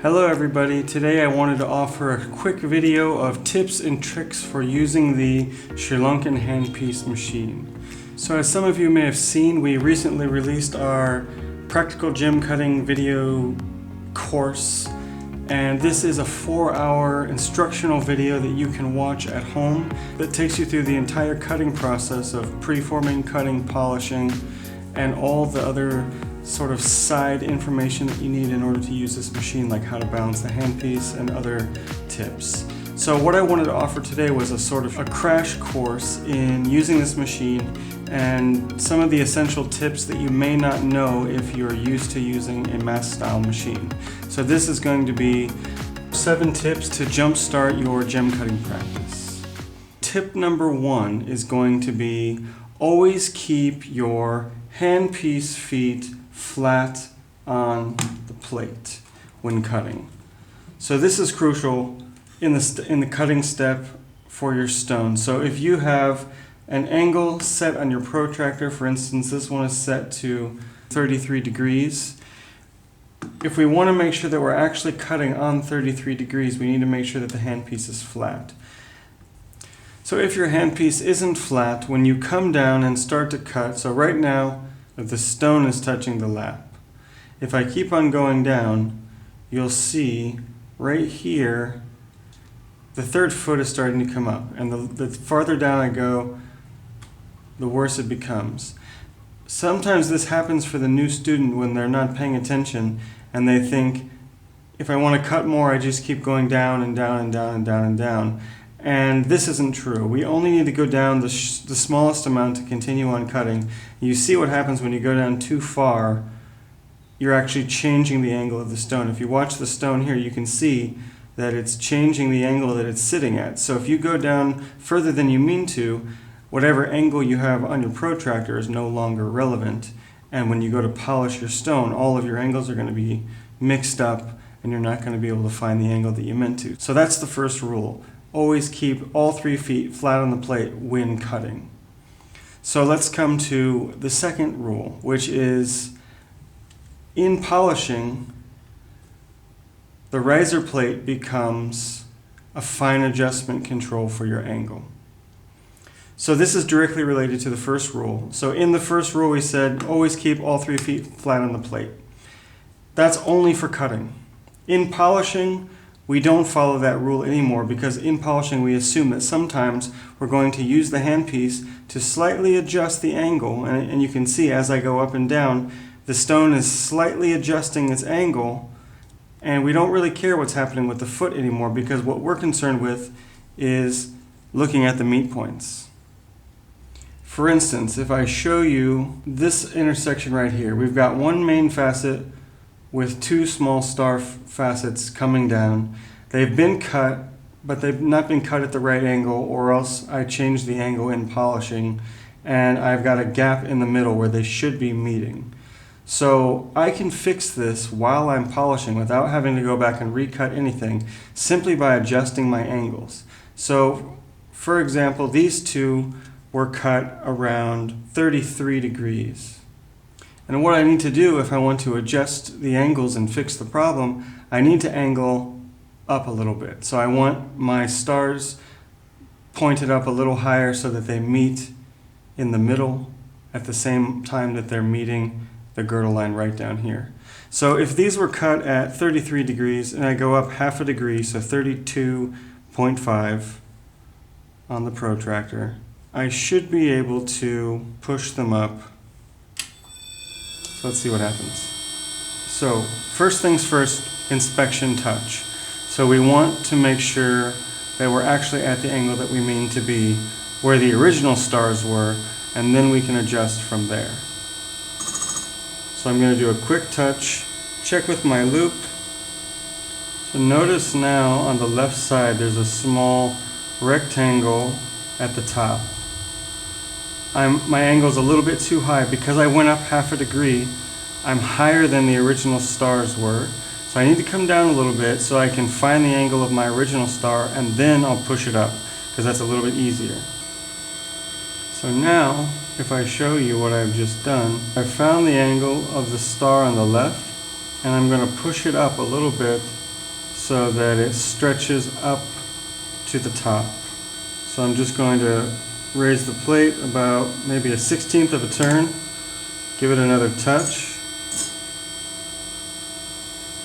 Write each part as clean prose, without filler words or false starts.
Hello everybody, today I wanted to offer a quick video of tips and tricks for using the Sri Lankan handpiece machine. So as some of you may have seen, we recently released our practical gem cutting video course, and this is a 4-hour instructional video that you can watch at home that takes you through the entire cutting process of preforming, cutting, polishing, and all the other sort of side information that you need in order to use this machine, like how to balance the handpiece and other tips. So what I wanted to offer today was a sort of a crash course in using this machine and some of the essential tips that you may not know if you're used to using a mass style machine. So this is going to be 7 tips to jumpstart your gem cutting practice. Tip number 1 is going to be always keep your handpiece feet flat on the plate when cutting. So this is crucial in the cutting step for your stone. So if you have an angle set on your protractor, for instance this one is set to 33 degrees, if we want to make sure that we're actually cutting on 33 degrees, we need to make sure that the handpiece is flat. So if your handpiece isn't flat, when you come down and start to cut, so right now the stone is touching the lap. If I keep on going down, you'll see right here the third foot is starting to come up, and the farther down I go, the worse it becomes. Sometimes this happens for the new student when they're not paying attention and they think, if I want to cut more, I just keep going down and down and down and down and down. And this isn't true. We only need to go down the smallest amount to continue on cutting. You see what happens when you go down too far, you're actually changing the angle of the stone. If you watch the stone here, you can see that it's changing the angle that it's sitting at. So if you go down further than you mean to, whatever angle you have on your protractor is no longer relevant. And when you go to polish your stone, all of your angles are going to be mixed up and you're not going to be able to find the angle that you meant to. So that's the first rule. Always keep all 3 feet flat on the plate when cutting. So let's come to the second rule, which is in polishing, the riser plate becomes a fine adjustment control for your angle. So this is directly related to the first rule. So in the first rule we said always keep all 3 feet flat on the plate. That's only for cutting. In polishing, we don't follow that rule anymore, because in polishing we assume that sometimes we're going to use the handpiece to slightly adjust the angle, and you can see as I go up and down, the stone is slightly adjusting its angle, and we don't really care what's happening with the foot anymore, because what we're concerned with is looking at the meet points. For instance, if I show you this intersection right here, we've got one main facet with 2 small star facets coming down. They've been cut, but they've not been cut at the right angle, or else I changed the angle in polishing, and I've got a gap in the middle where they should be meeting. So I can fix this while I'm polishing without having to go back and recut anything, simply by adjusting my angles. So for example, these 2 were cut around 33 degrees. And what I need to do if I want to adjust the angles and fix the problem, I need to angle up a little bit. So I want my stars pointed up a little higher so that they meet in the middle at the same time that they're meeting the girdle line right down here. So if these were cut at 33 degrees and I go up half a degree, so 32.5 on the protractor, I should be able to push them up. So let's see what happens. So first things first, inspection touch. So we want to make sure that we're actually at the angle that we mean to be, where the original stars were, and then we can adjust from there. So I'm going to do a quick touch, check with my loop. So notice now on the left side there's a small rectangle at the top. My angle's a little bit too high. Because I went up half a degree, I'm higher than the original stars were. So I need to come down a little bit so I can find the angle of my original star, and then I'll push it up, because that's a little bit easier. So now, if I show you what I've just done, I've found the angle of the star on the left, and I'm going to push it up a little bit so that it stretches up to the top. So I'm just going to raise the plate about maybe a 1/16 of a turn, give it another touch.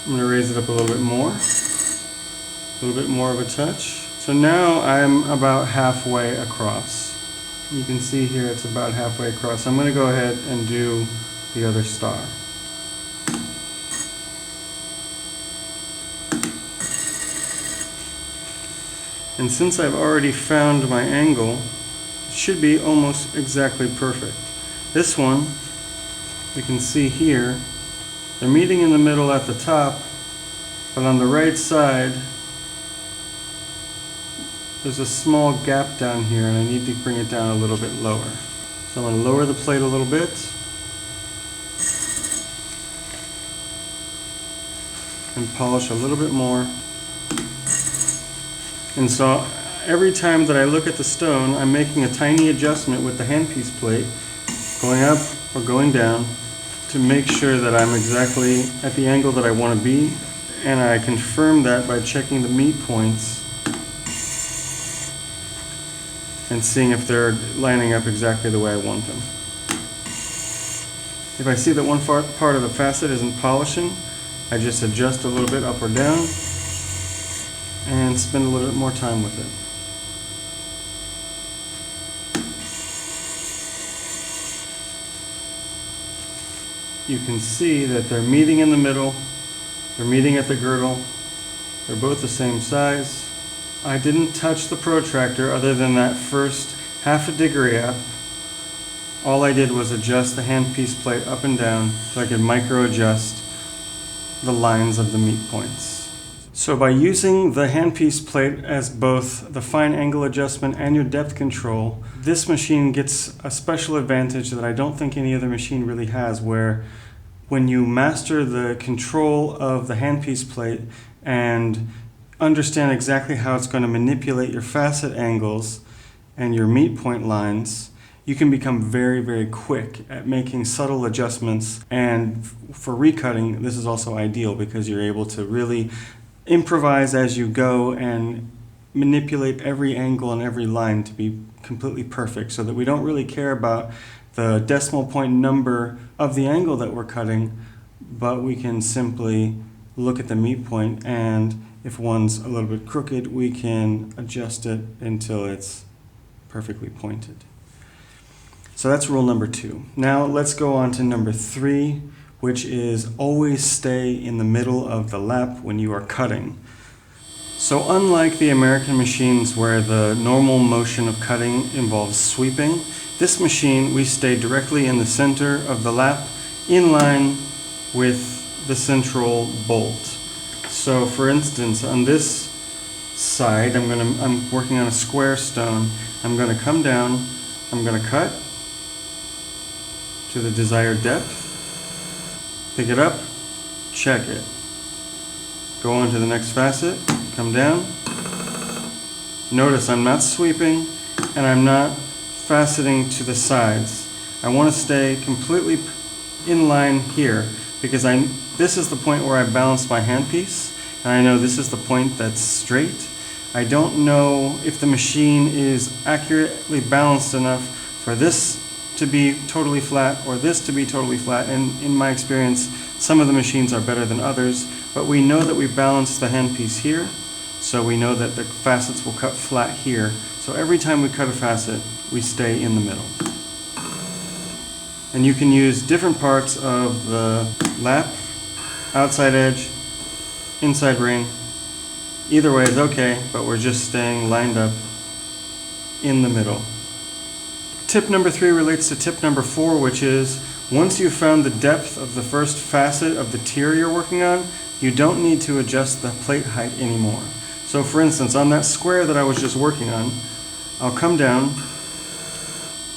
I'm going to raise it up a little bit more of a touch. So now I'm about halfway across. You can see here it's about halfway across. I'm going to go ahead and do the other star. And since I've already found my angle, it should be almost exactly perfect. This one, you can see here, they're meeting in the middle at the top, but on the right side, there's a small gap down here, and I need to bring it down a little bit lower. So I'm going to lower the plate a little bit, and polish a little bit more. And so every time that I look at the stone, I'm making a tiny adjustment with the handpiece plate, going up or going down, to make sure that I'm exactly at the angle that I want to be. And I confirm that by checking the meet points and seeing if they're lining up exactly the way I want them. If I see that one part of the facet isn't polishing, I just adjust a little bit up or down and spend a little bit more time with it. You can see that they're meeting in the middle, they're meeting at the girdle, they're both the same size. I didn't touch the protractor other than that first half a degree up. All I did was adjust the handpiece plate up and down so I could micro adjust the lines of the meet points. So by using the handpiece plate as both the fine angle adjustment and your depth control, this machine gets a special advantage that I don't think any other machine really has, where when you master the control of the handpiece plate and understand exactly how it's going to manipulate your facet angles and your meet point lines, you can become very, very quick at making subtle adjustments. And for recutting, this is also ideal because you're able to really improvise as you go and manipulate every angle and every line to be completely perfect, so that we don't really care about the decimal point number of the angle that we're cutting, but we can simply look at the meet point, and if one's a little bit crooked, we can adjust it until it's perfectly pointed. So that's rule number 2. Now let's go on to number 3, which is always stay in the middle of the lap when you are cutting. So unlike the American machines where the normal motion of cutting involves sweeping, this machine we stay directly in the center of the lap, in line with the central bolt. So for instance, on this side, I'm working on a square stone. I'm going to come down, I'm going to cut to the desired depth, pick it up, check it. Go on to the next facet, come down. Notice I'm not sweeping and I'm not faceting to the sides. I want to stay completely in line here because this is the point where I balance my handpiece, and I know this is the point that's straight. I don't know if the machine is accurately balanced enough for this to be totally flat or this to be totally flat, and in my experience some of the machines are better than others, but we know that we balance the handpiece here, so we know that the facets will cut flat here. So every time we cut a facet, we stay in the middle. And you can use different parts of the lap, outside edge, inside ring. Either way is okay, but we're just staying lined up in the middle. Tip number 3 relates to tip number 4, which is once you've found the depth of the first facet of the tier you're working on, you don't need to adjust the plate height anymore. So for instance, on that square that I was just working on, I'll come down,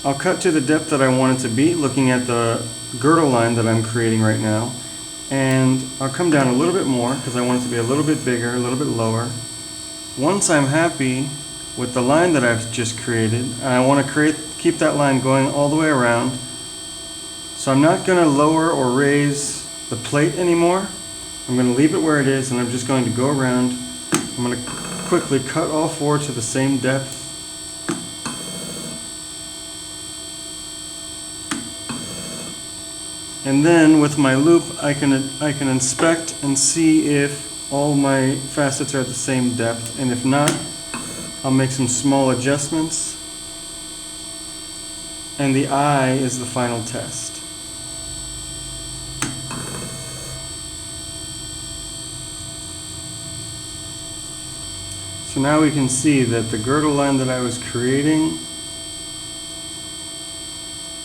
I'll cut to the depth that I want it to be, looking at the girdle line that I'm creating right now, and I'll come down a little bit more because I want it to be a little bit bigger, a little bit lower. Once I'm happy with the line that I've just created, and I want to keep that line going all the way around, so I'm not going to lower or raise the plate anymore. I'm going to leave it where it is, and I'm just going to go around. I'm going to quickly cut all four to the same depth. And then with my loop, I can inspect and see if all my facets are at the same depth, and if not, I'll make some small adjustments. And the eye is the final test. So now we can see that the girdle line that I was creating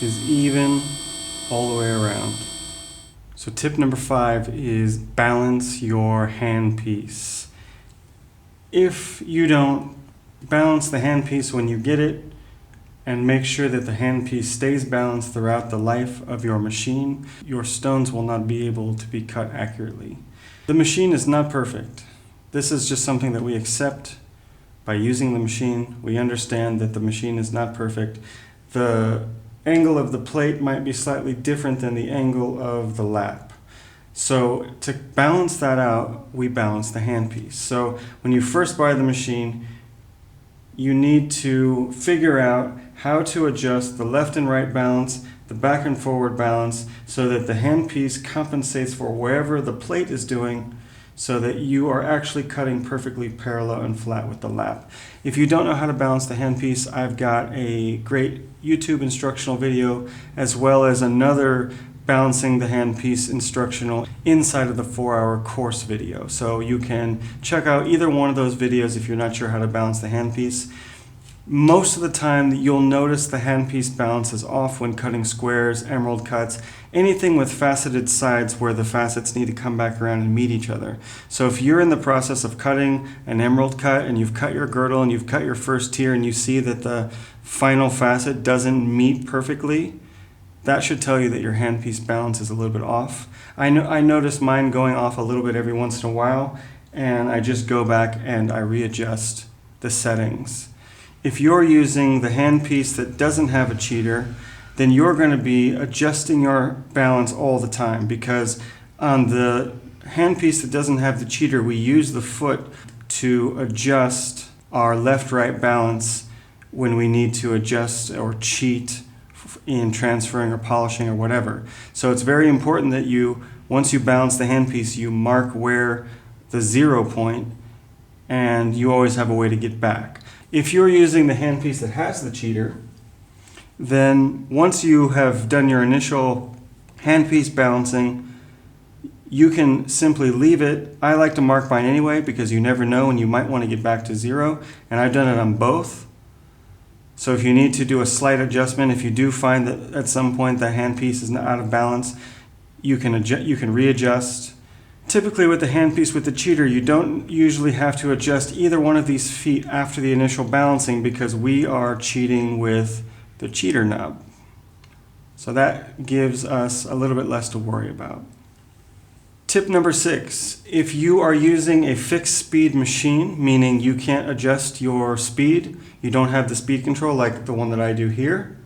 is even all the way around. So tip number 5 is balance your handpiece. If you don't balance the handpiece when you get it, and make sure that the handpiece stays balanced throughout the life of your machine, your stones will not be able to be cut accurately. The machine is not perfect. This is just something that we accept by using the machine. We understand that the machine is not perfect. The angle of the plate might be slightly different than the angle of the lap. So to balance that out, we balance the handpiece. So when you first buy the machine, you need to figure out how to adjust the left and right balance, the back and forward balance, so that the handpiece compensates for wherever the plate is doing, so that you are actually cutting perfectly parallel and flat with the lap. If you don't know how to balance the handpiece, I've got a great YouTube instructional video, as well as another balancing the handpiece instructional inside of the 4-hour course video. So you can check out either one of those videos if you're not sure how to balance the handpiece. Most of the time you'll notice the handpiece balance is off when cutting squares, emerald cuts, anything with faceted sides where the facets need to come back around and meet each other. So if you're in the process of cutting an emerald cut and you've cut your girdle and you've cut your first tier and you see that the final facet doesn't meet perfectly, that should tell you that your handpiece balance is a little bit off. I notice mine going off a little bit every once in a while, and I just go back and I readjust the settings. If you're using the handpiece that doesn't have a cheater, then you're going to be adjusting your balance all the time, because on the handpiece that doesn't have the cheater, we use the foot to adjust our left-right balance when we need to adjust or cheat in transferring or polishing or whatever. So it's very important that you, once you balance the handpiece, you mark where the 0 point, and you always have a way to get back. If you're using the handpiece that has the cheater, then once you have done your initial handpiece balancing, you can simply leave it. I like to mark mine anyway, because you never know when you might want to get back to 0, and I've done it on both. So if you need to do a slight adjustment, if you do find that at some point the handpiece is not out of balance, you can readjust. Typically with the handpiece with the cheater, you don't usually have to adjust either one of these feet after the initial balancing, because we are cheating with the cheater knob. So that gives us a little bit less to worry about. Tip number 6, if you are using a fixed speed machine, meaning you can't adjust your speed, you don't have the speed control like the one that I do here.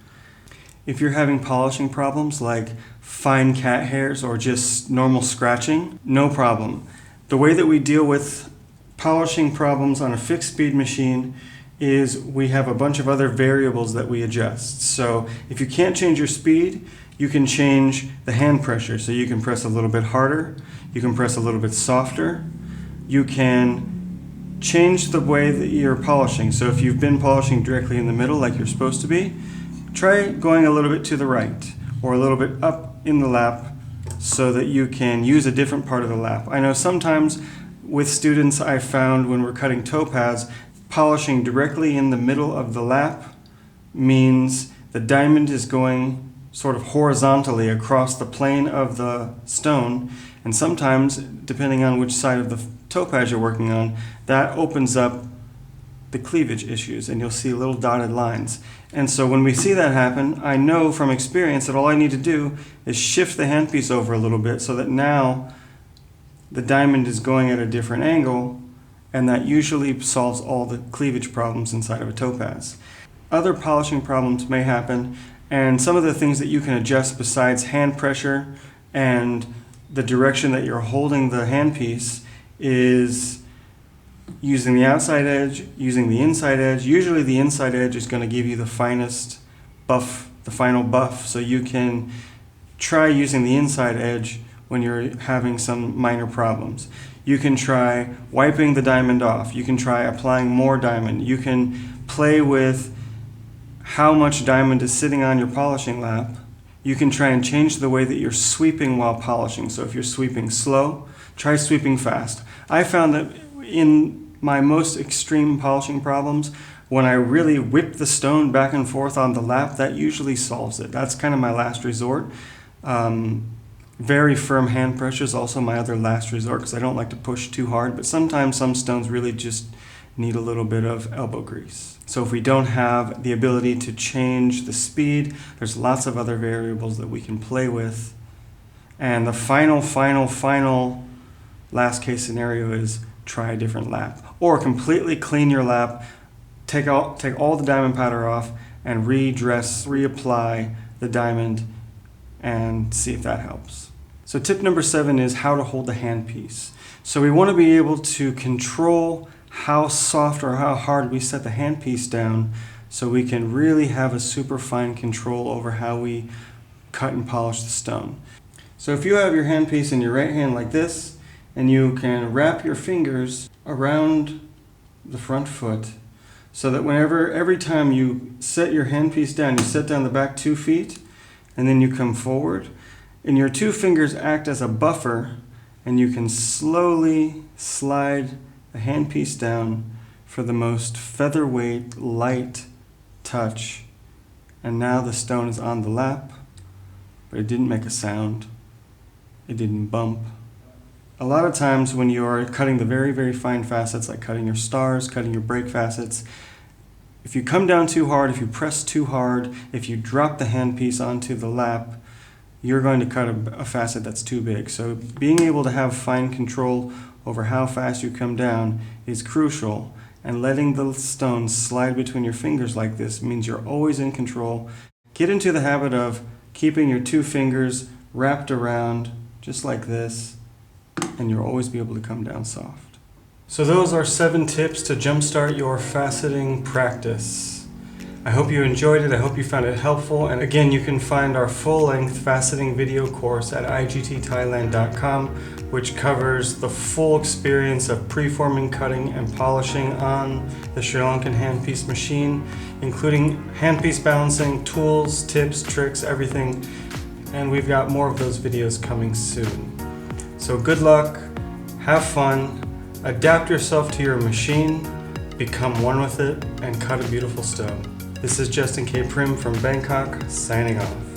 If you're having polishing problems like fine cat hairs or just normal scratching, no problem. The way that we deal with polishing problems on a fixed speed machine is we have a bunch of other variables that we adjust. So if you can't change your speed, you can change the hand pressure. So you can press a little bit harder, you can press a little bit softer, you can change the way that you're polishing. So if you've been polishing directly in the middle like you're supposed to be, try going a little bit to the right or a little bit up in the lap so that you can use a different part of the lap. I know sometimes with students I found when we're cutting topaz, polishing directly in the middle of the lap means the diamond is going sort of horizontally across the plane of the stone, and sometimes, depending on which side of the topaz you're working on, that opens up the cleavage issues, and you'll see little dotted lines. And so when we see that happen, I know from experience that all I need to do is shift the handpiece over a little bit so that now the diamond is going at a different angle, and that usually solves all the cleavage problems inside of a topaz. Other polishing problems may happen, and some of the things that you can adjust besides hand pressure and the direction that you're holding the handpiece is using the outside edge, using the inside edge. Usually the inside edge is going to give you the finest buff, the final buff, so you can try using the inside edge when you're having some minor problems. You can try wiping the diamond off. You can try applying more diamond. You can play with how much diamond is sitting on your polishing lap. You can try and change the way that you're sweeping while polishing. So if you're sweeping slow, try sweeping fast. I found that in my most extreme polishing problems, when I really whip the stone back and forth on the lap, that usually solves it. That's kind of my last resort. Very firm hand pressure is also my other last resort because I don't like to push too hard, but sometimes some stones really just need a little bit of elbow grease. So if we don't have the ability to change the speed, there's lots of other variables that we can play with. And the final last case scenario is try a different lap. Or completely clean your lap, take all the diamond powder off, and reapply the diamond and see if that helps. So tip number 7 is how to hold the handpiece. So we want to be able to control how soft or how hard we set the handpiece down so we can really have a super fine control over how we cut and polish the stone. So if you have your handpiece in your right hand like this, and you can wrap your fingers around the front foot so that every time you set your handpiece down, you set down the back 2 feet, and then you come forward, and your 2 fingers act as a buffer, and you can slowly slide the handpiece down for the most featherweight, light touch. And now the stone is on the lap, but it didn't make a sound. It didn't bump. A lot of times when you are cutting the very fine facets, like cutting your stars, cutting your break facets, if you come down too hard, if you press too hard, if you drop the handpiece onto the lap, you're going to cut a facet that's too big. So being able to have fine control over how fast you come down is crucial, and letting the stone slide between your fingers like this means you're always in control. Get into the habit of keeping your 2 fingers wrapped around just like this, and you'll always be able to come down soft. So those are 7 tips to jumpstart your faceting practice. I hope you enjoyed it. I hope you found it helpful. And again, you can find our full-length faceting video course at igtthailand.com, which covers the full experience of preforming, cutting, and polishing on the Sri Lankan handpiece machine, including handpiece balancing, tools, tips, tricks, everything. And we've got more of those videos coming soon. So good luck, have fun, adapt yourself to your machine, become one with it, and cut a beautiful stone. This is Justin K. Prim from Bangkok, signing off.